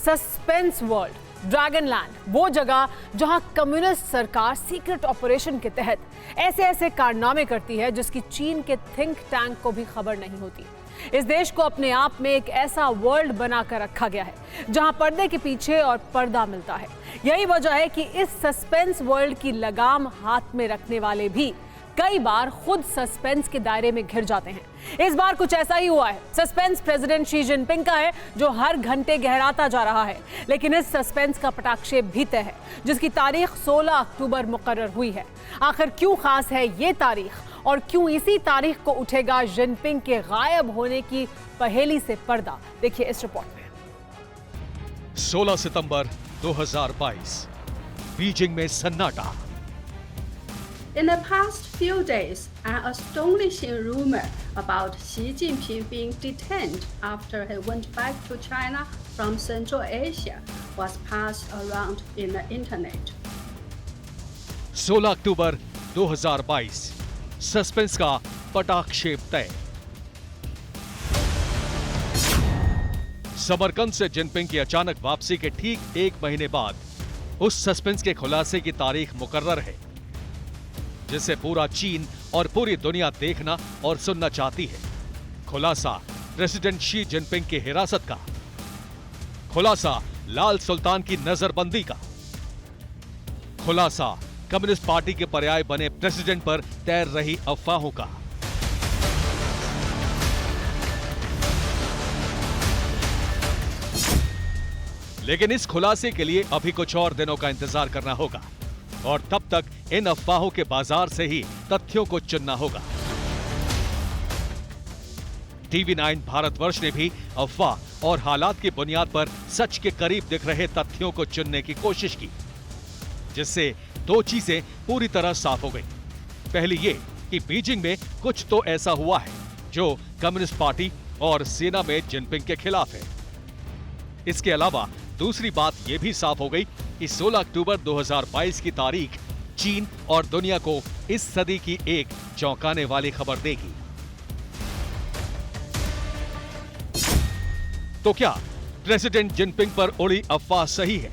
Suspense world, dragon land, वो जगह जहां कम्युनिस्ट सरकार सीक्रेट ऑपरेशन के तहत ऐसे ऐसे कारनामे करती है जिसकी चीन के थिंक टैंक को भी खबर नहीं होती। इस देश को अपने आप में एक ऐसा वर्ल्ड बनाकर रखा गया है जहां पर्दे के पीछे और पर्दा मिलता है। यही वजह है कि इस सस्पेंस वर्ल्ड की लगाम हाथ में रखने वाले भी कई बार खुद सस्पेंस के दायरे में घिर जाते हैं। इस बार कुछ ऐसा ही हुआ है। सस्पेंस प्रेसिडेंट शी जिनपिंग का है जो हर घंटे गहराता जा रहा है, लेकिन इस सस्पेंस का पटाक्षेप भी तय है जिसकी तारीख 16 अक्टूबर मुकर्रर हुई है। आखिर क्यों खास है ये तारीख और क्यों इसी तारीख को उठेगा जिनपिंग के गायब होने की पहेली से पर्दा, देखिए इस रिपोर्ट में। 16 सितंबर 2022 बीजिंग में सन्नाटा। In the past few days, an astonishing rumor about Xi Jinping being detained after he went back to China from Central Asia was passed around in the internet. 16 October 2022 suspense का पटाक्षेप तय। समरकंद से Jinping की अचानक वापसी के ठीक एक महीने बाद उस सस्पेंस के खुलासे की तारीख मुकर्रर है जिसे पूरा चीन और पूरी दुनिया देखना और सुनना चाहती है। खुलासा प्रेसिडेंट शी जिनपिंग की हिरासत का, खुलासा लाल सुल्तान की नजरबंदी का, खुलासा कम्युनिस्ट पार्टी के पर्याय बने प्रेसिडेंट पर तैर रही अफवाहों का। लेकिन इस खुलासे के लिए अभी कुछ और दिनों का इंतजार करना होगा और तब तक इन अफवाहों के बाजार से ही तथ्यों को चुनना होगा। TV9 भारतवर्ष ने भी अफवाह और हालात की बुनियाद पर सच के करीब दिख रहे तथ्यों को चुनने की कोशिश की, जिससे दो चीजें पूरी तरह साफ हो गई। पहली ये कि बीजिंग में कुछ तो ऐसा हुआ है जो कम्युनिस्ट पार्टी और सेना में जिनपिंग के खिलाफ है। इसके अलावा दूसरी बात यह भी साफ हो गई कि 16 अक्टूबर 2022 की तारीख चीन और दुनिया को इस सदी की एक चौंकाने वाली खबर देगी। तो क्या प्रेसिडेंट जिनपिंग पर उड़ी अफवाह सही है?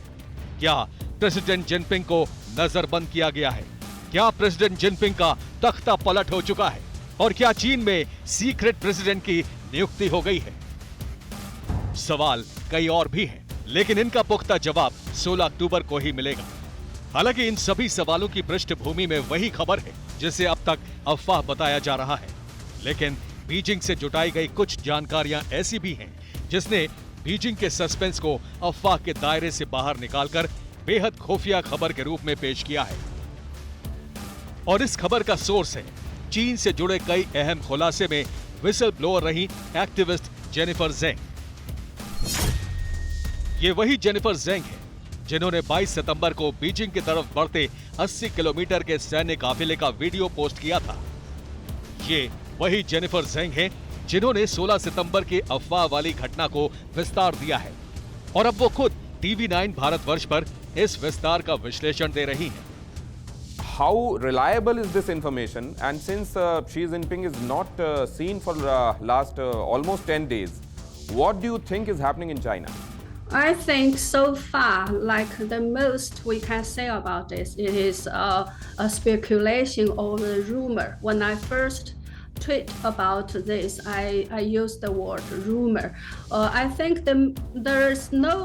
क्या प्रेसिडेंट जिनपिंग को नजरबंद किया गया है? क्या प्रेसिडेंट जिनपिंग का तख्ता पलट हो चुका है? और क्या चीन में सीक्रेट प्रेसिडेंट की नियुक्ति हो गई है? सवाल कई और भी हैं, लेकिन इनका पुख्ता जवाब 16 अक्टूबर को ही मिलेगा। हालांकि इन सभी सवालों की पृष्ठभूमि में वही खबर है जिसे अब तक अफवाह बताया जा रहा है, लेकिन बीजिंग से जुटाई गई कुछ जानकारियां ऐसी भी हैं जिसने बीजिंग के सस्पेंस को अफवाह के दायरे से बाहर निकालकर बेहद खुफिया खबर के रूप में पेश किया है। और इस खबर का सोर्स है चीन से जुड़े कई अहम खुलासे में विसल ब्लोअर रही एक्टिविस्ट जेनिफर जेंग। ये वही जेनिफर जेंग है जिन्होंने 22 सितंबर को बीजिंग की तरफ बढ़ते 80 किलोमीटर के सैन्य काफिले का वीडियो पोस्ट किया था। ये वही जेनिफर जेंग है जिन्होंने 16 सितंबर की अफवाह वाली घटना को विस्तार दिया है और अब वो खुद TV9 भारतवर्ष पर इस विस्तार का विश्लेषण दे रही हैं। How reliable is this information? And since Xi Jinping is not seen for last almost 10 days, what do you think is happening in China? I think so far, like the most we can say about this, it is a speculation or a rumor. When I first tweet about this, I use the word rumor. I think there is no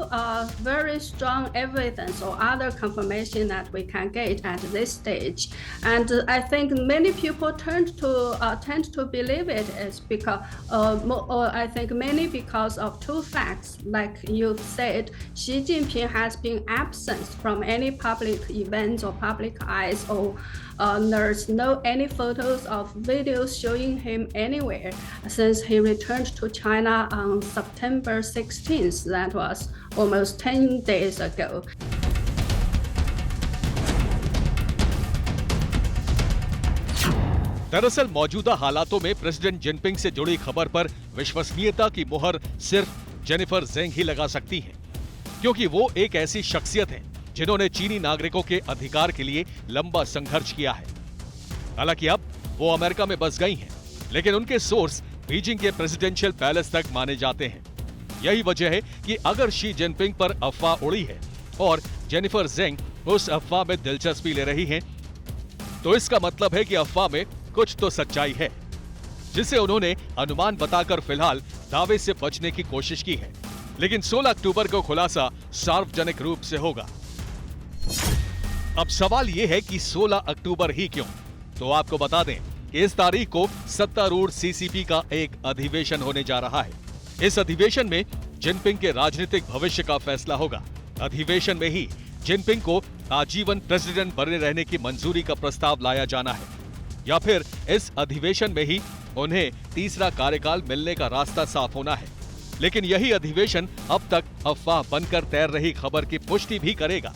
very strong evidence or other confirmation that we can get at this stage. And I think many people tend to believe it is because, I think many because of two facts. Like you said, Xi Jinping has been absent from any public events or public eyes, or there's no any photos or videos showing him anywhere since he returned to China on September 16th. That was almost 10 days ago. दरअसल मौजूदा हालातों में president Jinping से जुड़ी खबर पर विश्वसनीयता की मुहर सिर्फ जेनिफर जेंग ही लगा सकती हैं, क्योंकि वो एक ऐसी शख्सियत हैं जिन्होंने चीनी नागरिकों के अधिकार के लिए लंबा संघर्ष किया है। हालांकि अब वो अमेरिका में बस गई हैं, लेकिन उनके सोर्स बीजिंग के प्रेसिडेंशियल पैलेस तक माने जाते हैं। यही वजह है कि अगर शी जिनपिंग पर अफवाह उड़ी है और जेनिफर जेंग उस अफवाह में दिलचस्पी ले रही हैं, तो इसका मतलब है कि अफवाह में कुछ तो सच्चाई है, जिसे उन्होंने अनुमान बताकर फिलहाल दावे से बचने की कोशिश की है। लेकिन 16 अक्टूबर को खुलासा सार्वजनिक रूप से होगा। अब सवाल यह है कि 16 अक्टूबर ही क्यों? तो आपको बता दें कि इस तारीख को सत्तारूढ़ सीसीपी का एक अधिवेशन होने जा रहा है। इस अधिवेशन में जिनपिंग के राजनीतिक भविष्य का फैसला होगा। अधिवेशन में ही जिनपिंग को आजीवन प्रेसिडेंट बने रहने की मंजूरी का प्रस्ताव लाया जाना है, या फिर इस अधिवेशन में ही उन्हें तीसरा कार्यकाल मिलने का रास्ता साफ होना है। लेकिन यही अधिवेशन अब तक अफवाह बनकर तैर रही खबर की पुष्टि भी करेगा।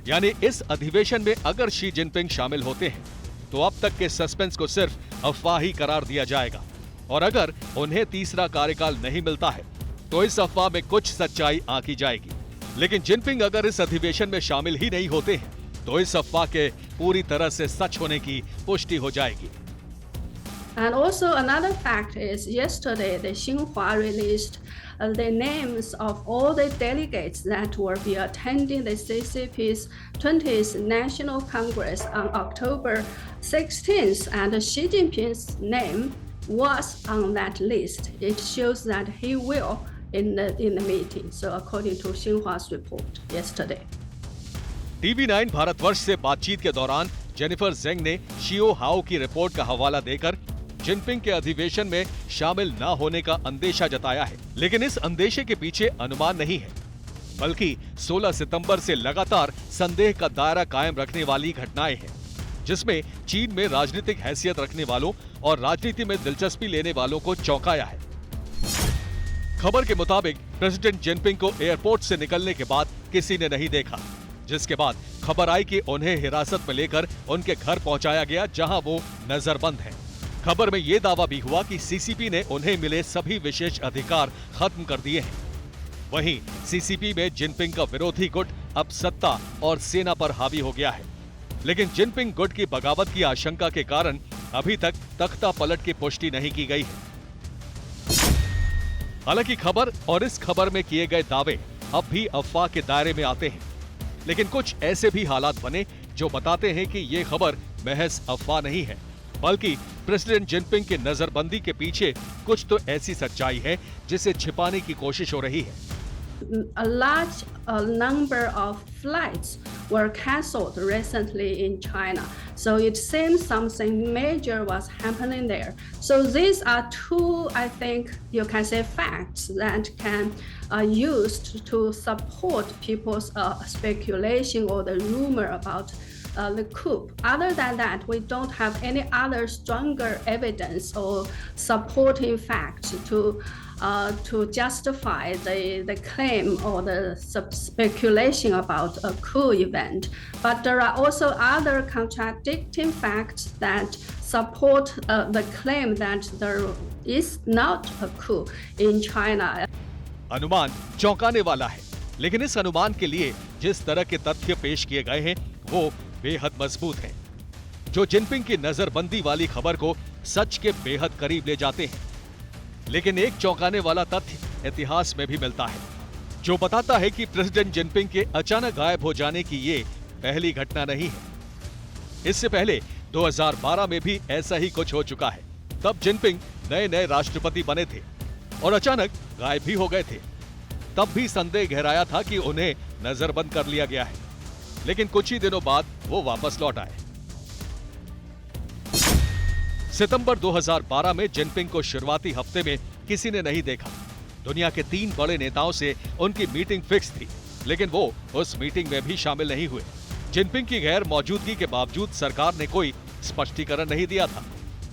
यानी इस अधिवेशन में अगर शी जिनपिंग शामिल होते हैं तो अब तक के सस्पेंस को सिर्फ अफवाह ही करार दिया जाएगा, और अगर उन्हें तीसरा कार्यकाल नहीं मिलता है तो इस अफवाह में कुछ सच्चाई आंकी जाएगी। लेकिन जिनपिंग अगर इस अधिवेशन में शामिल ही नहीं होते हैं तो इस अफवाह के पूरी तरह से सच होने की पुष्टि हो जाएगी। And also another fact is yesterday the Xinhua released the names of all the delegates that will be attending the CCP's 20th National Congress on October 16th, and Xi Jinping's name was on that list. It shows that he will in the meeting. So according to Xinhua's report yesterday. TV9 Bharatvarsh से बातचीत के दौरान Jennifer जेंग ने शियो हाओ की report का हवाला देकर जिनपिंग के अधिवेशन में शामिल न होने का अंदेशा जताया है। लेकिन इस अंदेशे के पीछे अनुमान नहीं है, बल्कि 16 सितंबर से लगातार संदेह का दायरा कायम रखने वाली घटनाएं हैं, जिसमें चीन में राजनीतिक हैसियत रखने वालों और राजनीति में दिलचस्पी लेने वालों को चौंकाया है। खबर के मुताबिक प्रेसिडेंट जिनपिंग को एयरपोर्ट से निकलने के बाद किसी ने नहीं देखा, जिसके बाद खबर आई कि उन्हें हिरासत में लेकर उनके घर पहुंचाया गया, जहां वो नजरबंद हैं। खबर में ये दावा भी हुआ कि सीसीपी ने उन्हें मिले सभी विशेष अधिकार खत्म कर दिए हैं। वहीं सीसीपी में जिनपिंग का विरोधी गुट अब सत्ता और सेना पर हावी हो गया है। लेकिन जिनपिंग गुट की बगावत की आशंका के कारण अभी तक तख्ता पलट की पुष्टि नहीं की गई है। हालांकि खबर और इस खबर में किए गए दावे अब भी अफवाह के दायरे में आते हैं, लेकिन कुछ ऐसे भी हालात बने जो बताते हैं कि ये खबर महज अफवाह नहीं है, बल्कि प्रेसिडेंट जिनपिंग की नजरबंदी के पीछे कुछ तो ऐसी सच्चाई है जिसे छिपाने की कोशिश हो रही है। A large number of flights were cancelled recently in China. So it seems something major was happening there. So these are two, I think you can say, facts that can used to support people's speculation or the rumor about the coup. Other than that, we don't have any other stronger evidence or supporting facts to justify the claim or the speculation about a coup event. But there are also other contradicting facts that support the claim that there is not a coup in China. अनुमान चौंकाने वाला है, लेकिन इस अनुमान के लिए जिस तरह के तथ्य पेश किए गए हैं वो बेहद मजबूत हैं, जो जिनपिंग की नजरबंदी वाली खबर को सच के बेहद करीब ले जाते हैं। लेकिन एक चौंकाने वाला तथ्य इतिहास में भी मिलता है, जो बताता है कि प्रेसिडेंट जिनपिंग के अचानक गायब हो जाने की ये पहली घटना नहीं है। इससे पहले 2012 में भी ऐसा ही कुछ हो चुका है। तब जिनपिंग नए राष्ट्रपति बने थे और अचानक गायब भी हो गए थे। तब भी संदेह गहराया था कि उन्हें नजरबंद कर लिया गया है, लेकिन कुछ ही दिनों बाद वो वापस लौट आए। सितंबर 2012 में जिनपिंग को शुरुआती हफ्ते में किसी ने नहीं देखा। दुनिया के 3 बड़े नेताओं से उनकी मीटिंग फिक्स थी, लेकिन वो उस मीटिंग में भी शामिल नहीं हुए। जिनपिंग की गैर मौजूदगी के बावजूद सरकार ने कोई स्पष्टीकरण नहीं दिया था,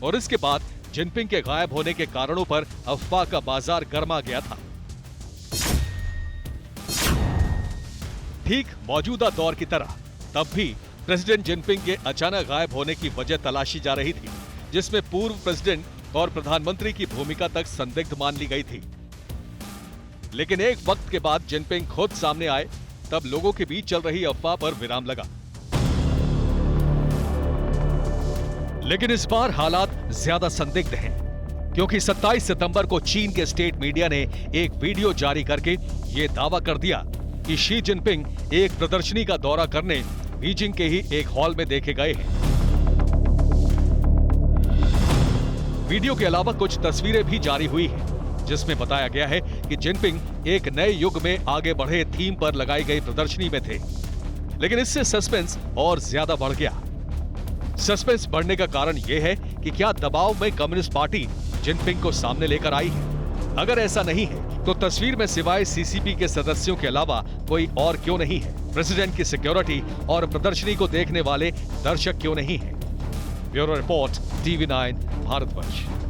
और इसके बाद जिनपिंग के गायब होने के कारणों पर अफवाह का बाजार गर्मा गया था। ठीक मौजूदा दौर की तरह तब भी प्रेसिडेंट जिनपिंग के अचानक गायब होने की वजह तलाशी जा रही थी, जिसमें पूर्व प्रेसिडेंट और प्रधानमंत्री की भूमिका तक संदिग्ध मान ली गई थी। लेकिन एक वक्त के बाद जिनपिंग खुद सामने आए, तब लोगों के बीच चल रही अफवाह पर विराम लगा। लेकिन इस बार हालात ज्यादा संदिग्ध हैं। क्योंकि 27 सितंबर को चीन के स्टेट मीडिया ने एक वीडियो जारी करके ये दावा कर दिया कि शी जिनपिंग एक प्रदर्शनी का दौरा करने बीजिंग के ही एक हॉल में देखे गए हैं। वीडियो के अलावा कुछ तस्वीरें भी जारी हुई हैं, जिसमें बताया गया है कि जिनपिंग एक नए युग में आगे बढ़े थीम पर लगाई गई प्रदर्शनी में थे। लेकिन इससे सस्पेंस और ज्यादा बढ़ गया। सस्पेंस बढ़ने का कारण यह है कि क्या दबाव में कम्युनिस्ट पार्टी जिनपिंग को सामने लेकर आई है? अगर ऐसा नहीं है तो तस्वीर में सिवाय सीसीपी के सदस्यों के अलावा कोई और क्यों नहीं है? प्रेसिडेंट की सिक्योरिटी और प्रदर्शनी को देखने वाले दर्शक क्यों नहीं है? Bureau report, TV9 Bharatvarsh.